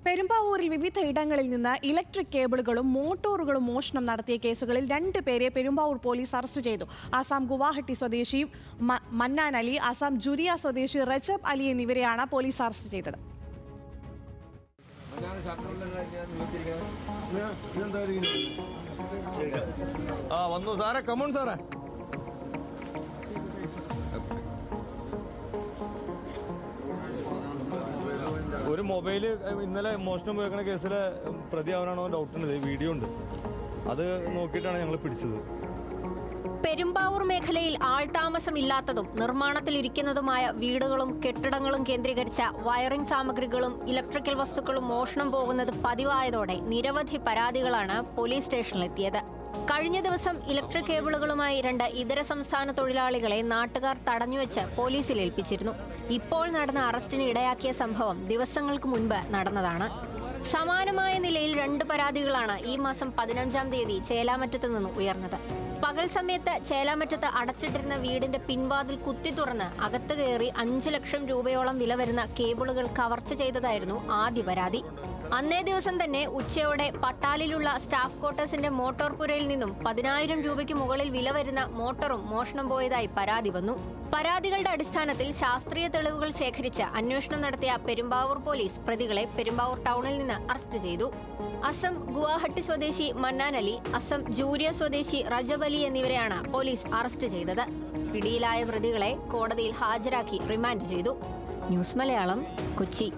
പെരുമ്പാവൂരിൽ വിവിധ ഇടങ്ങളിൽ നിന്ന് ഇലക്ട്രിക് കേബിളുകളും മോട്ടോറുകളും മോഷണം നടത്തിയ കേസുകളിൽ 2 പേരെ പെരുമ്പാവൂർ പോലീസ് അറസ്റ്റ് ചെയ്തു. ആസാം ഗുവാഹട്ടി സ്വദേശി മന്നാൻ അലി, ആസാം ജുരിയ സ്വദേശി റജബ് അലി എന്നിവരെയാണ് പോലീസ് അറസ്റ്റ് ചെയ്തത്. ഒരു മൊബൈല് ഇന്നലെ മോഷണം പോയേക്കുന്ന കേസിലെ പ്രതി അവനാണോ ഡൗട്ടുണ്ട്. വീഡിയോ ഉണ്ട്, അത് നോക്കിയിട്ടാണ് ഞങ്ങൾ പിടിച്ചത്. പെരുമ്പാവൂർ മേഖലയിൽ ആൾതാമസമില്ലാത്തതും നിർമ്മാണത്തിലിരിക്കുന്നതുമായ വീടുകളും കെട്ടിടങ്ങളും കേന്ദ്രീകരിച്ച വയറിംഗ് സാമഗ്രികളും ഇലക്ട്രിക്കൽ വസ്തുക്കളും മോഷണം പോകുന്നത് പതിവായതോടെ നിരവധി പരാതികളാണ് പോലീസ് സ്റ്റേഷനിലെത്തിയത്. കഴിഞ്ഞ ദിവസം ഇലക്ട്രിക് കേബിളുകളുമായി 2 ഇതര സംസ്ഥാന തൊഴിലാളികളെ നാട്ടുകാർ തടഞ്ഞുവെച്ച് പോലീസിൽ ഏൽപ്പിച്ചിരുന്നു. ഇപ്പോൾ നടന്ന അറസ്റ്റിന് ഇടയാക്കിയ സംഭവം ദിവസങ്ങൾക്ക് മുൻപ് നടന്നതാണ്. സമാനമായ നിലയിൽ 2 പരാതികളാണ് ഈ മാസം 15-ാം തീയതി ചേലാമറ്റത്ത് നിന്ന് ഉയർന്നത്. പകൽ സമയത്ത് ചേലാമറ്റത്ത് അടച്ചിട്ടിരുന്ന വീടിന്റെ പിൻവാതിൽ കുത്തി തുറന്ന് അകത്ത് കയറി 5 ലക്ഷം രൂപയോളം വില വരുന്ന കേബിളുകൾ കവർച്ച ചെയ്തതായിരുന്നു ആദ്യ പരാതി. അന്നേ ദിവസം തന്നെ ഉച്ചയോടെ പട്ടാലിലുള്ള സ്റ്റാഫ് ക്വാർട്ടേഴ്സിന്റെ മോട്ടോർ പുരയിൽ നിന്നും 10,000 രൂപയ്ക്ക് മുകളിൽ വില വരുന്ന മോട്ടോറും മോഷണം പോയതായി പരാതി വന്നു. പരാതികളുടെ അടിസ്ഥാനത്തിൽ ശാസ്ത്രീയ തെളിവുകൾ ശേഖരിച്ച് അന്വേഷണം നടത്തിയ പെരുമ്പാവൂർ പോലീസ് പ്രതികളെ പെരുമ്പാവൂർ ടൗണിൽ നിന്ന് അറസ്റ്റ് ചെയ്തു. അസം ഗുവാഹട്ടി സ്വദേശി മന്നാൻ അലി, അസം ജൂരിയ സ്വദേശി റജബ് അലി എന്നിവരെയാണ് പോലീസ് അറസ്റ്റ് ചെയ്തത്. പിടിയിലായ പ്രതികളെ കോടതിയിൽ ഹാജരാക്കി റിമാൻഡ് ചെയ്തു. ന്യൂസ് മലയാളം, കൊച്ചി.